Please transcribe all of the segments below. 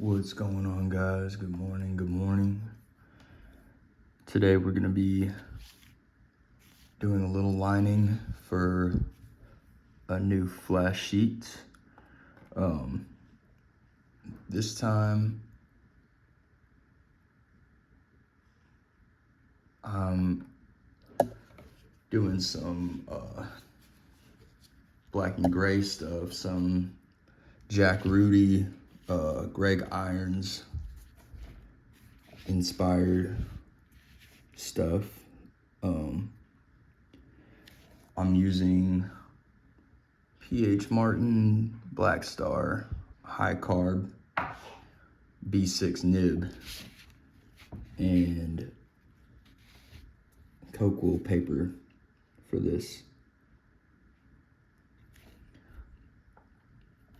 What's going on, guys? Good morning, good morning. Today we're gonna be doing a little lining for a new flash sheet. This time I'm doing some black and gray stuff, some Rudy, Greg Irons inspired stuff. I'm using PH Martin Black Star high carb B6 nib and coke wool paper for this.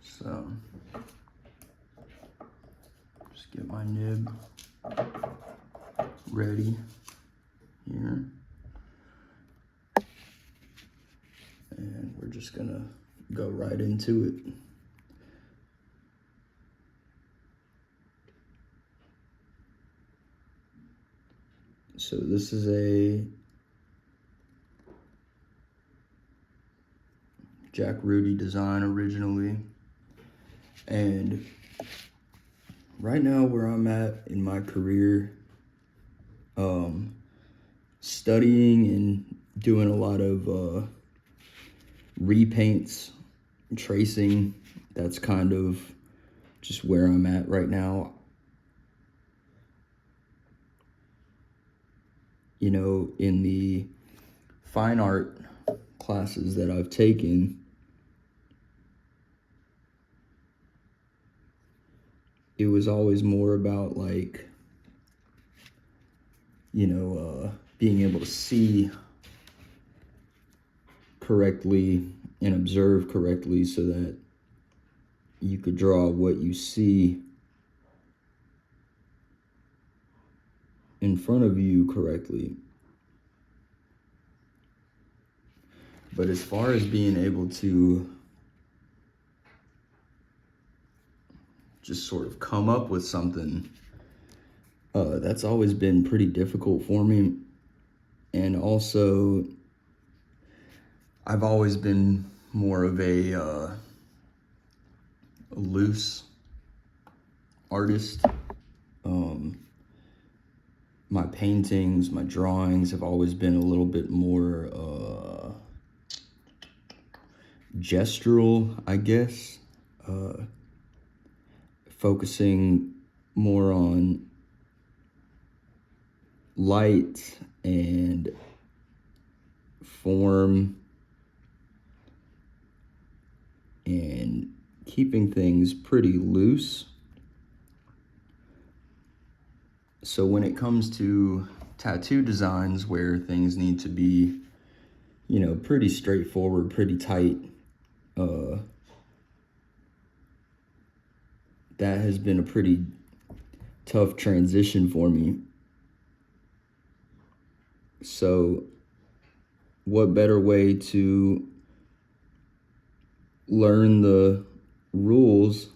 So just get my nib ready here. And we're just gonna go right into it. So this is a Rudy design originally. And right now where I'm at in my career, studying and doing a lot of repaints, tracing, that's kind of just where I'm at right now. You know, in the fine art classes that I've taken, it was always more about like, being able to see correctly and observe correctly so that you could draw what you see in front of you correctly. But as far as being able to just sort of come up with something, that's always been pretty difficult for me. And also, I've always been more of a loose artist. My paintings, my drawings have always been a little bit more gestural, I guess. Focusing more on light and form and keeping things pretty loose. So when it comes to tattoo designs where things need to be, pretty straightforward, pretty tight, that has been a pretty tough transition for me. So what better way to learn the rules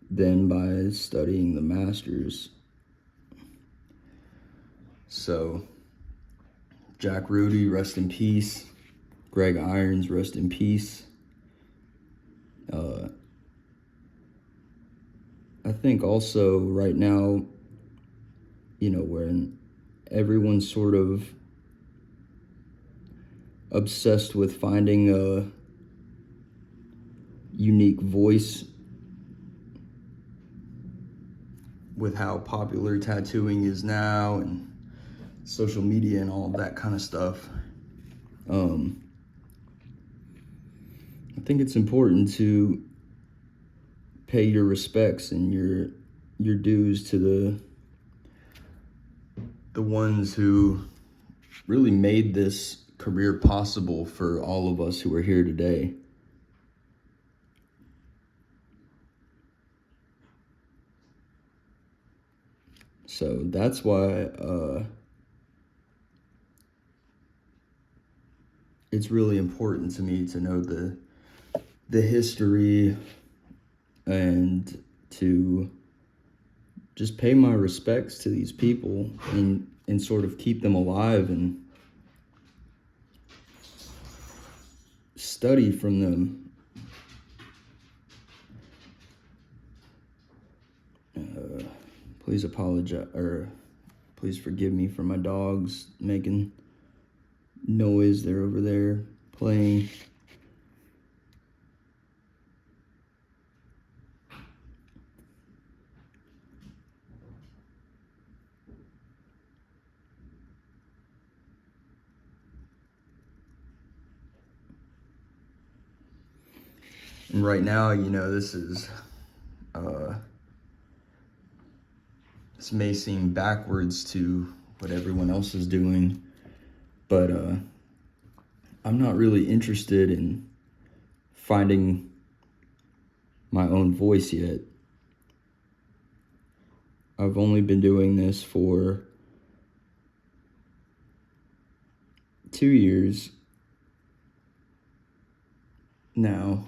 than by studying the masters? So Rudy, rest in peace. Greg Irons, rest in peace. I think also right now, when everyone's sort of obsessed with finding a unique voice with how popular tattooing is now and social media and all of that kind of stuff. I think it's important to pay your respects and your dues to the ones who really made this career possible for all of us who are here today. So that's why it's really important to me to know the history and to just pay my respects to these people and sort of keep them alive and study from them. Please apologize, or please forgive me for my dogs making noise. They're over there playing. And right now, this is, this may seem backwards to what everyone else is doing, but I'm not really interested in finding my own voice yet. I've only been doing this for 2 years now.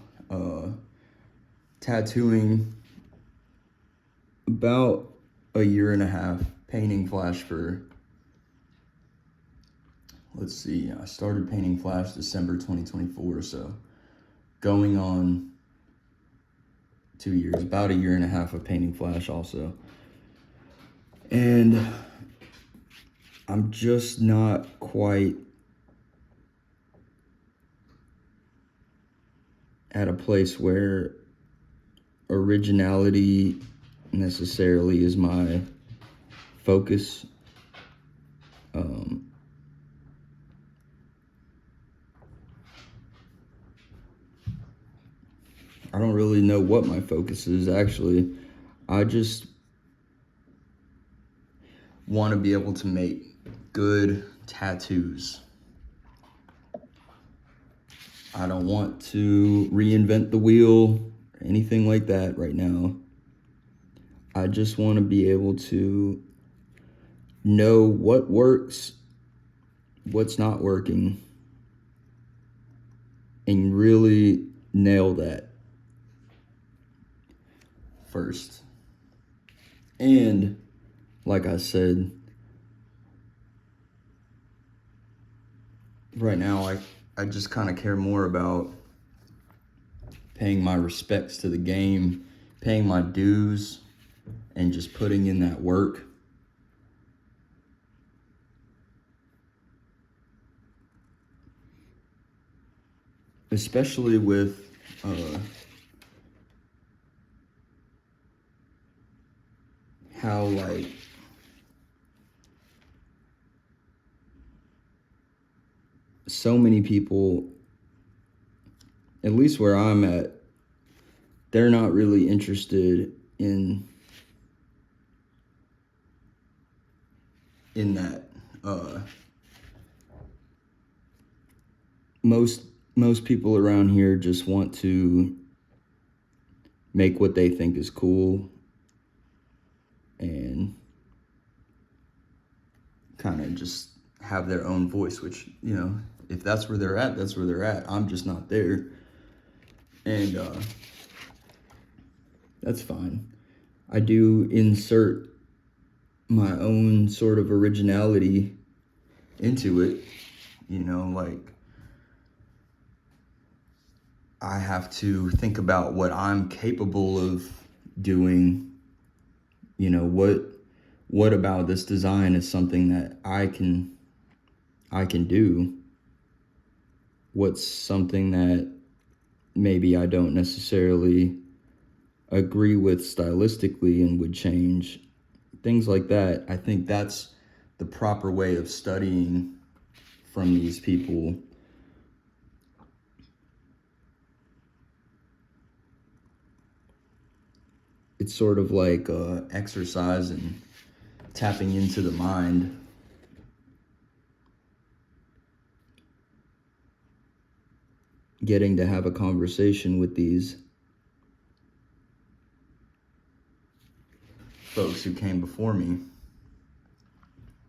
Tattooing about a year and a half. Painting Flash for, let's see, I started painting Flash December 2024, so going on 2 years, about a year and a half of painting Flash also. And I'm just not quite at a place where originality necessarily is my focus. I don't really know what my focus is, actually. I just want to be able to make good tattoos. I don't want to reinvent the wheel or anything like that right now. I just want to be able to know what works, what's not working, and really nail that first. And like I said, right now I just kind of care more about paying my respects to the game, paying my dues, and just putting in that work. Especially with how, like, so many people, at least where I'm at, they're not really interested in that. Most people around here just want to make what they think is cool and kind of just have their own voice, which, if that's where they're at, that's where they're at. I'm just not there. And that's fine. I do insert my own sort of originality into it, like I have to think about what I'm capable of doing. What about this design is something that I can do? What's something that maybe I don't necessarily agree with stylistically and would change? Things like that. I think that's the proper way of studying from these people. It's sort of like exercise and tapping into the mind. Getting to have a conversation with these folks who came before me.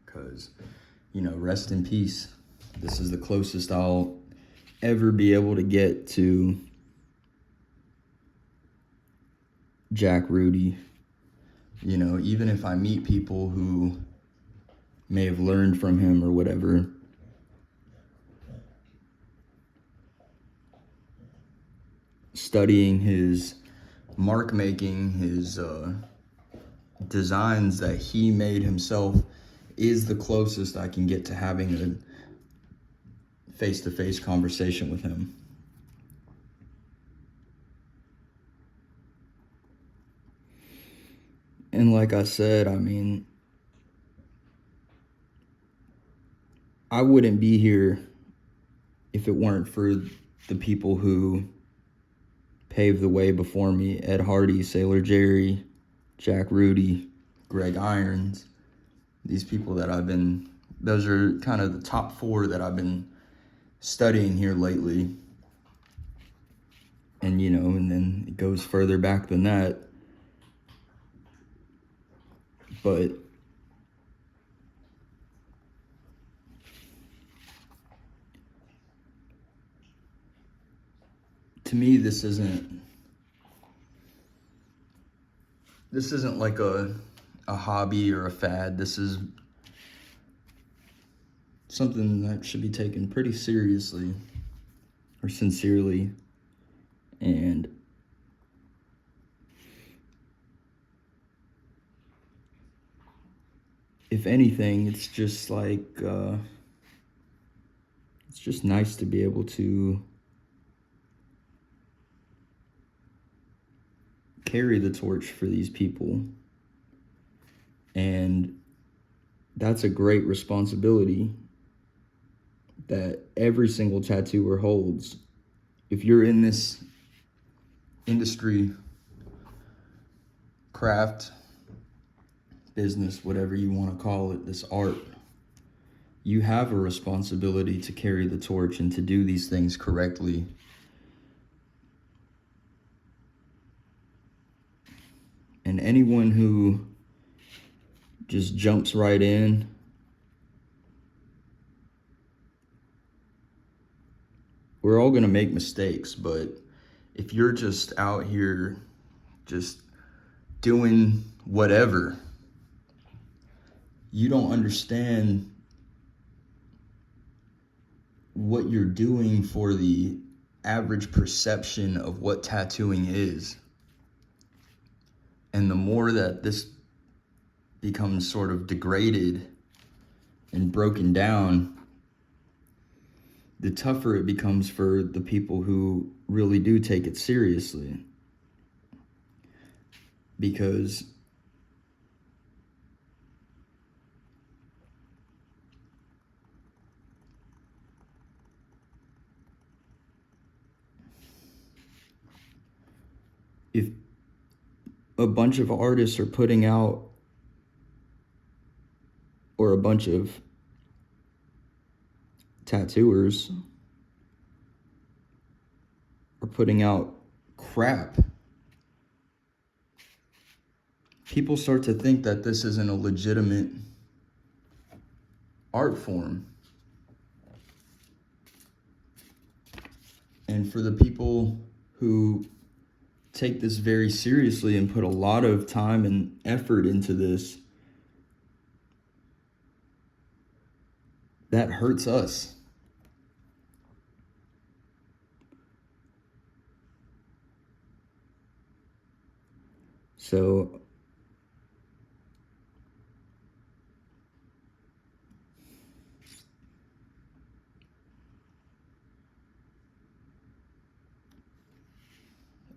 Because, rest in peace. This is the closest I'll ever be able to get to Jack Rudy. You know, even if I meet people who may have learned from him or whatever, studying his mark making, his designs that he made himself is the closest I can get to having a face-to-face conversation with him. And like I said, I mean, I wouldn't be here if it weren't for the people who paved the way before me: Ed Hardy, Sailor Jerry, Jack Rudy, Greg Irons. These people that those are kind of the top four that I've been studying here lately. And, you know, and then it goes further back than that. But to me, this isn't like a hobby or a fad. This is something that should be taken pretty seriously or sincerely. And if anything, it's just like, it's just nice to be able to carry the torch for these people. And that's a great responsibility that every single tattooer holds. If you're in this industry, craft, business, whatever you want to call it, this art, you have a responsibility to carry the torch and to do these things correctly. And anyone who just jumps right in, we're all going to make mistakes, but if you're just out here just doing whatever, you don't understand what you're doing for the average perception of what tattooing is. And the more that this becomes sort of degraded and broken down, the tougher it becomes for the people who really do take it seriously. Because if a bunch of artists are putting out, or a bunch of tattooers are putting out crap, people start to think that this isn't a legitimate art form. And for the people who take this very seriously and put a lot of time and effort into this, that hurts us. So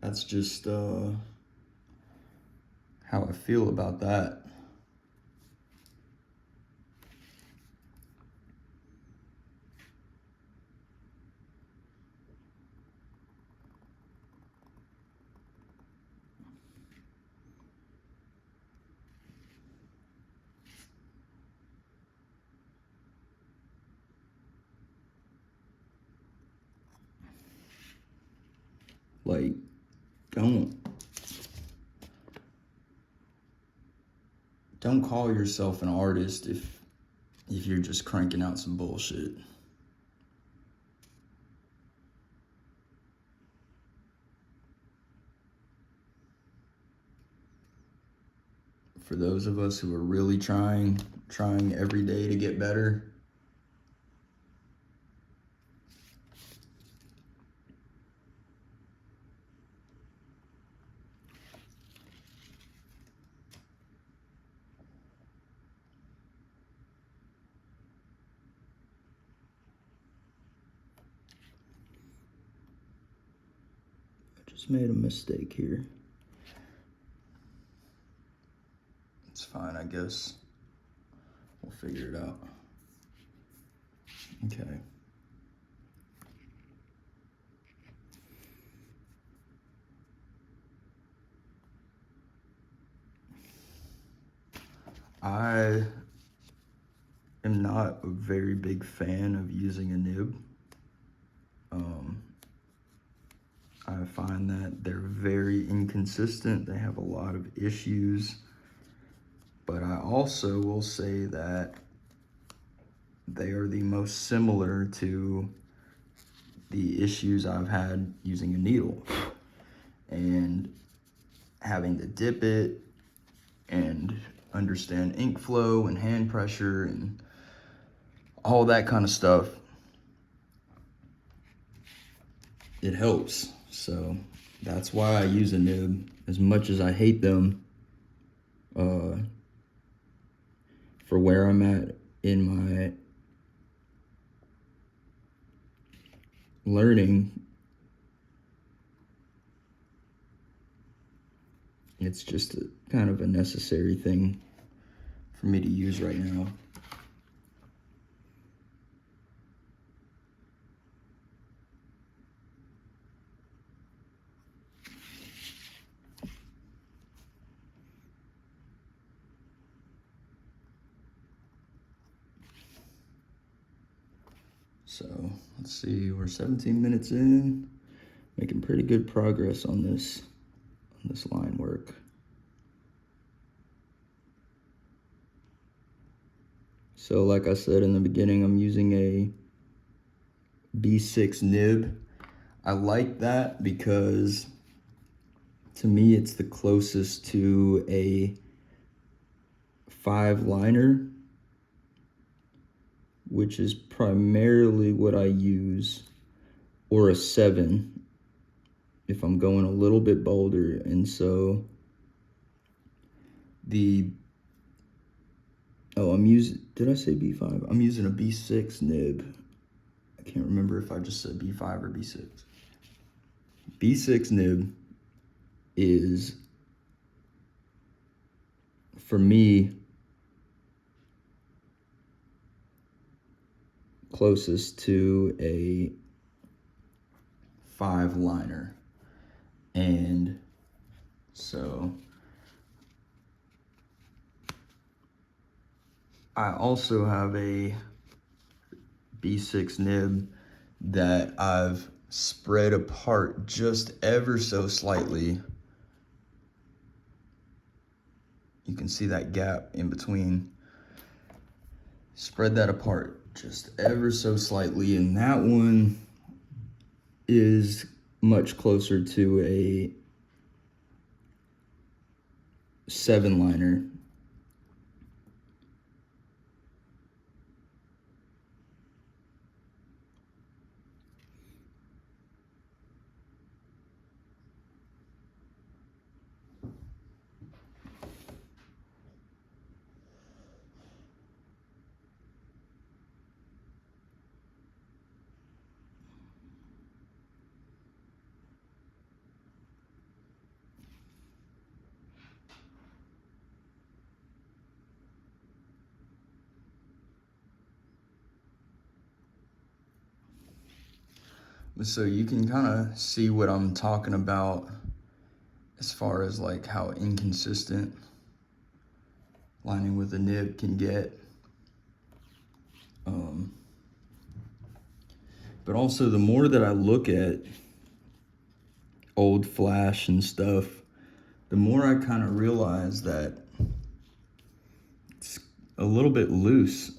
that's just how I feel about that. Like, don't call yourself an artist if you're just cranking out some bullshit. for those of us who are really trying every day to get better. I just made a mistake here. It's fine, I guess. We'll figure it out. Okay. I am not a very big fan of using a nib. I find that they're very inconsistent. They have a lot of issues. But I also will say that they are the most similar to the issues I've had using a needle and having to dip it and understand ink flow and hand pressure and all that kind of stuff. It helps. So that's why I use a nib. As much as I hate them, for where I'm at in my learning, it's just kind of a necessary thing for me to use right now. So let's see, we're 17 minutes in, making pretty good progress on this line work. So like I said in the beginning, I'm using a B6 nib. I like that because to me it's the closest to a 5 liner, which is primarily what I use, or a 7 if I'm going a little bit bolder. And so did I say B5? I'm using a B6 nib. I can't remember if I just said B5 or B6. B6 nib is, for me, closest to a 5 liner. And so I also have a B6 nib that I've spread apart just ever so slightly. You can see that gap in between. Spread that apart just ever so slightly, and that one is much closer to a 7 liner. So you can kind of see what I'm talking about as far as like how inconsistent lining with a nib can get. But also the more that I look at old Flash and stuff, the more I kind of realize that it's a little bit loose.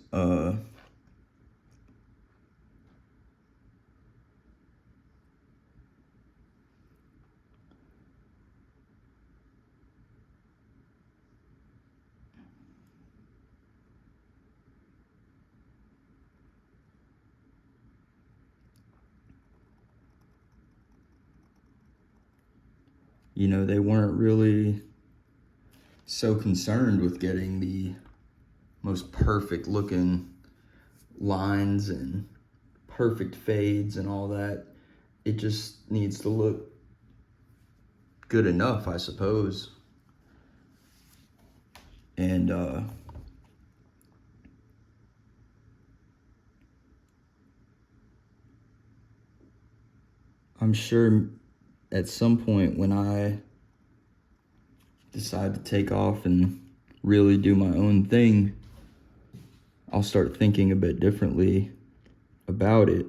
they weren't really so concerned with getting the most perfect looking lines and perfect fades and all that. It just needs to look good enough, I suppose. And I'm sure at some point when I decide to take off and really do my own thing, I'll start thinking a bit differently about it.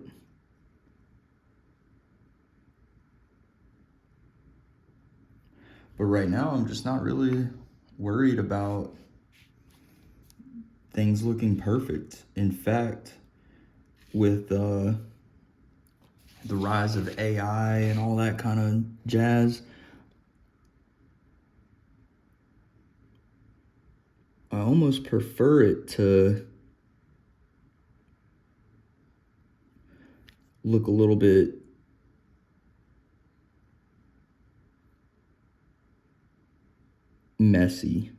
But right now, I'm just not really worried about things looking perfect. In fact, with the rise of AI and all that kind of jazz, I almost prefer it to look a little bit messy.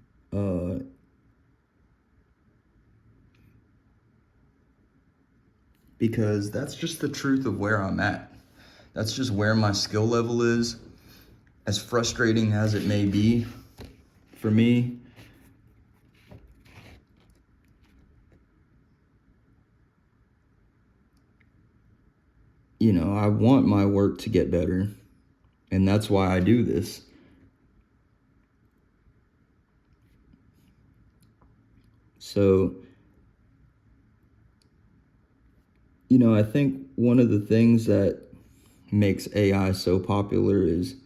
Because that's just the truth of where I'm at. That's just where my skill level is. As frustrating as it may be for me, I want my work to get better. And that's why I do this. So, I think one of the things that makes AI so popular is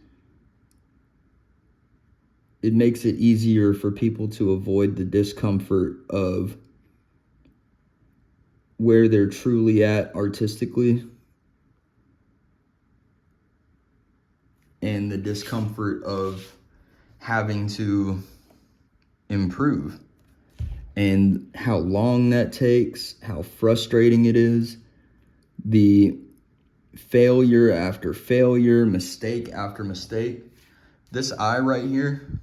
it makes it easier for people to avoid the discomfort of where they're truly at artistically and the discomfort of having to improve and how long that takes, how frustrating it is, the failure after failure, mistake after mistake. This eye right here,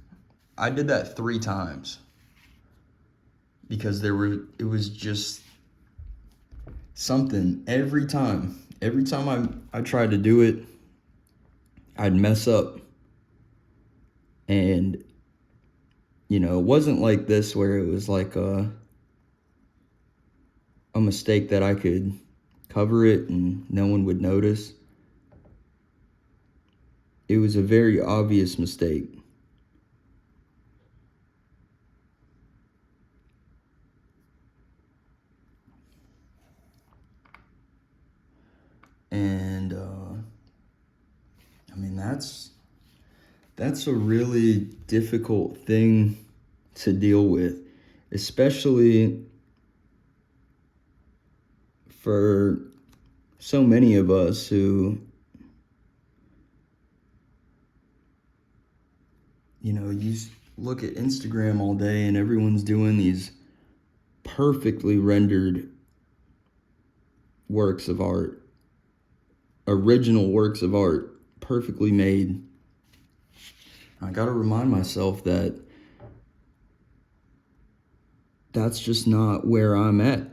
I did that 3 times because it was just something every time. Every time I tried to do it, I'd mess up. And, it wasn't like this where it was like a mistake that I could cover it and no one would notice. It was a very obvious mistake. And I mean that's a really difficult thing to deal with, especially for so many of us who you look at Instagram all day and everyone's doing these perfectly rendered works of art, original works of art, perfectly made. I got to remind myself that that's just not where I'm at.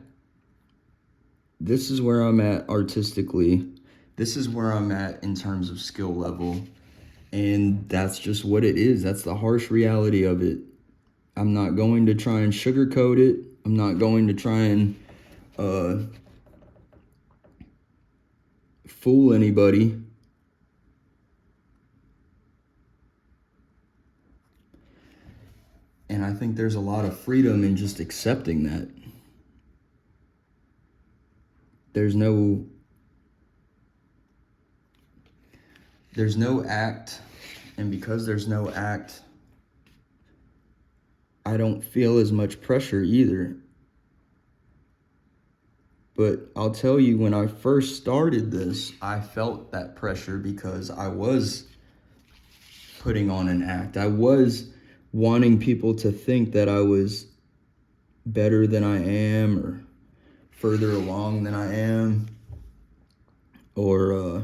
This is where I'm at artistically. This is where I'm at in terms of skill level. And that's just what it is. That's the harsh reality of it. I'm not going to try and sugarcoat it. I'm not going to try and fool anybody. And I think there's a lot of freedom in just accepting that. There's no act, and because there's no act, I don't feel as much pressure either. But I'll tell you, when I first started this, I felt that pressure because I was putting on an act. I was wanting people to think that I was better than I am or further along than I am, or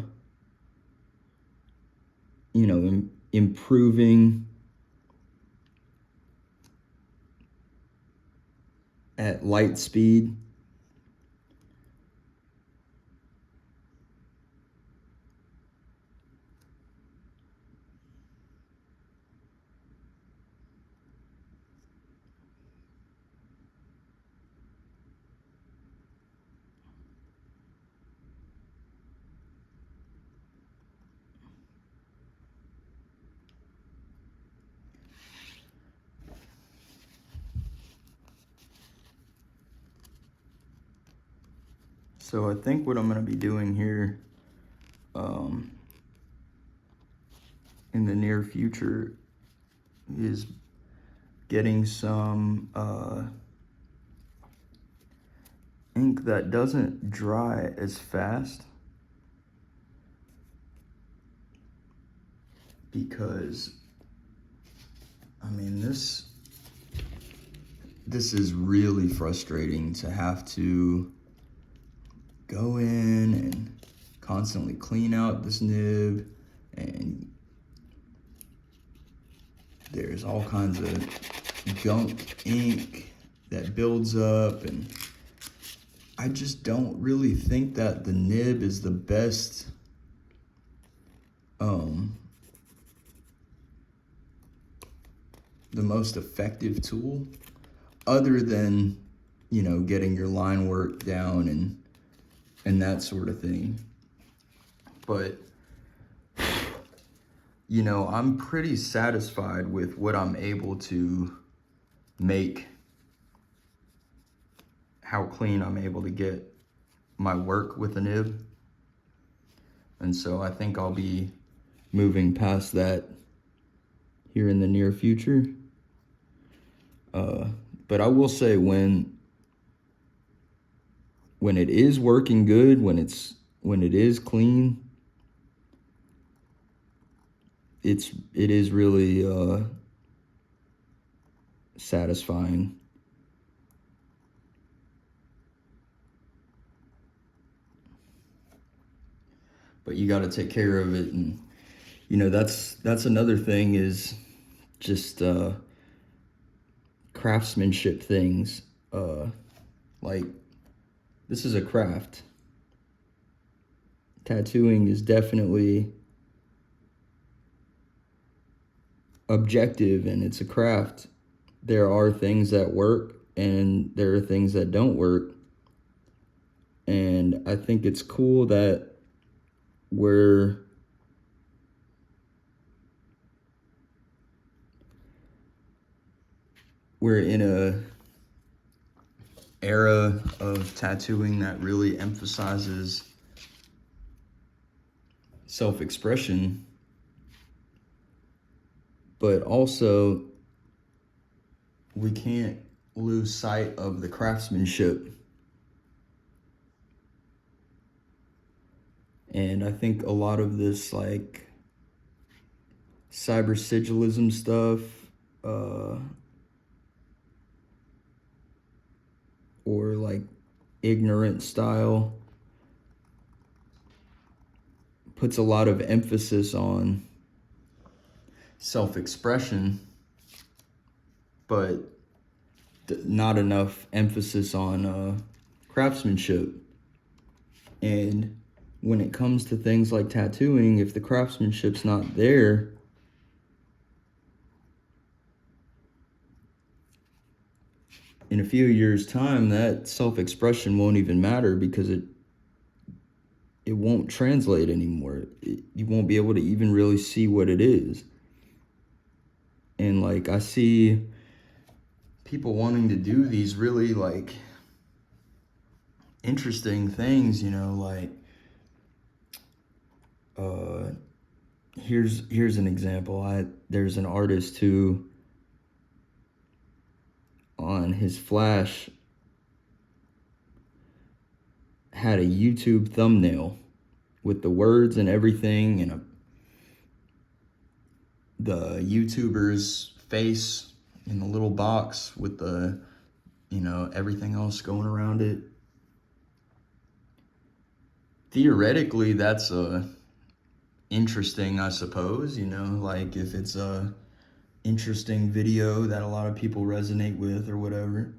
improving at light speed. So I think what I'm going to be doing here in the near future is getting some ink that doesn't dry as fast, because I mean this is really frustrating to have to go in and constantly clean out this nib, and there's all kinds of gunk ink that builds up, and I just don't really think that the nib is the best the most effective tool, other than, you know, getting your line work down and that sort of thing. But, you know, I'm pretty satisfied with what I'm able to make, how clean I'm able to get my work with a nib. And so I think I'll be moving past that here in the near future. But I will say, when it is working good, when it is clean, it is really satisfying. But you got to take care of it, and you know, that's another thing, is just craftsmanship things. Like, this is a craft. Tattooing is definitely objective, and it's a craft. There are things that work and there are things that don't work. And I think it's cool that we're in a era of tattooing that really emphasizes self-expression, but also we can't lose sight of the craftsmanship. And I think a lot of this, like, cyber sigilism stuff, or like ignorant style, puts a lot of emphasis on self-expression, but not enough emphasis on craftsmanship. And when it comes to things like tattooing, if the craftsmanship's not there, in a few years' time, that self-expression won't even matter, because it won't translate anymore. You won't be able to even really see what it is. And like, I see people wanting to do these really like interesting things, you know, like here's an example. There's an artist who, on his flash, had a YouTube thumbnail with the words and everything, and the YouTuber's face in the little box with the, you know, everything else going around it. Theoretically, that's a interesting, I suppose, you know, like if it's a interesting video that a lot of people resonate with or whatever.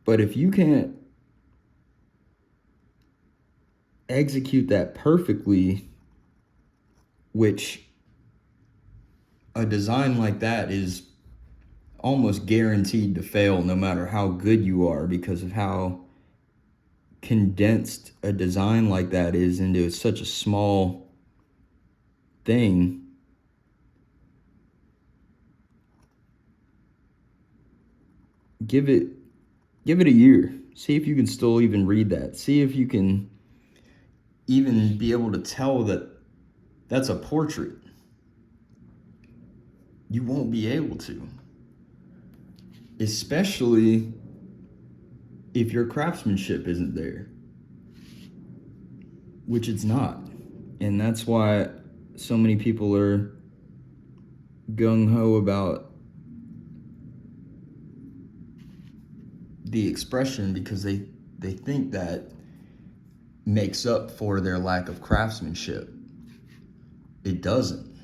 But if you can't execute that perfectly, which a design like that is almost guaranteed to fail no matter how good you are, because of how condensed a design like that is into such a small thing. Give it a year. See if you can still even read that. See if you can even be able to tell that that's a portrait. You won't be able to. Especially if your craftsmanship isn't there, which it's not. And that's why so many people are gung-ho about the expression, because they think that makes up for their lack of craftsmanship. It doesn't.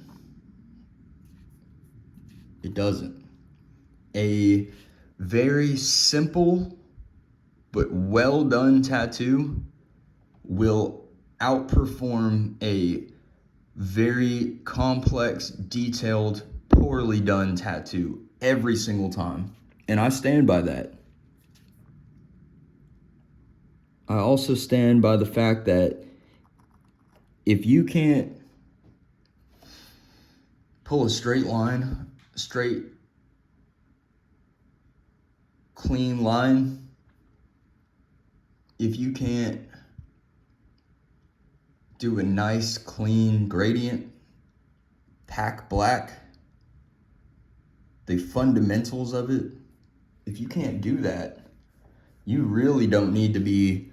It doesn't. A very simple but well done tattoo will outperform a very complex, detailed, poorly done tattoo every single time. And I stand by that. I also stand by the fact that if you can't pull a straight line, straight, clean line, if you can't do a nice, clean gradient, pack black, the fundamentals of it, if you can't do that, you really don't need to be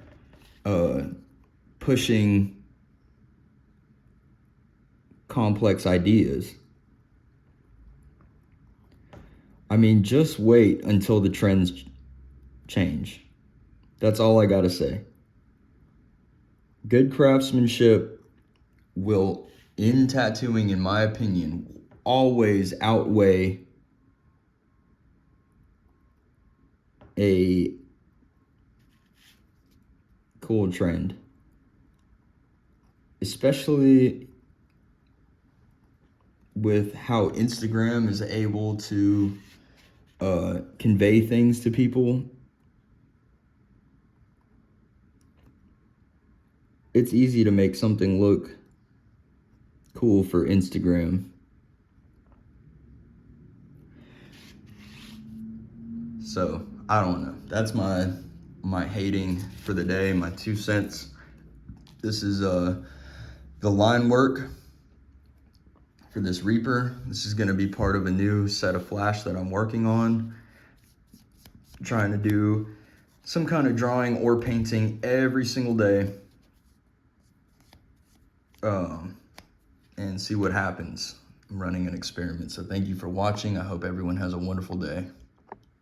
pushing complex ideas. I mean, just wait until the trends change. That's all I gotta say. Good craftsmanship will, in tattooing, in my opinion, always outweigh a cool trend. Especially with how Instagram is able to convey things to people. It's easy to make something look cool for Instagram. So, I don't know. That's my hating for the day, my 2 cents. This is the line work for this Reaper. This is gonna be part of a new set of flash that I'm working on. I'm trying to do some kind of drawing or painting every single day. And see what happens. I'm running an experiment. So thank you for watching. I hope everyone has a wonderful day.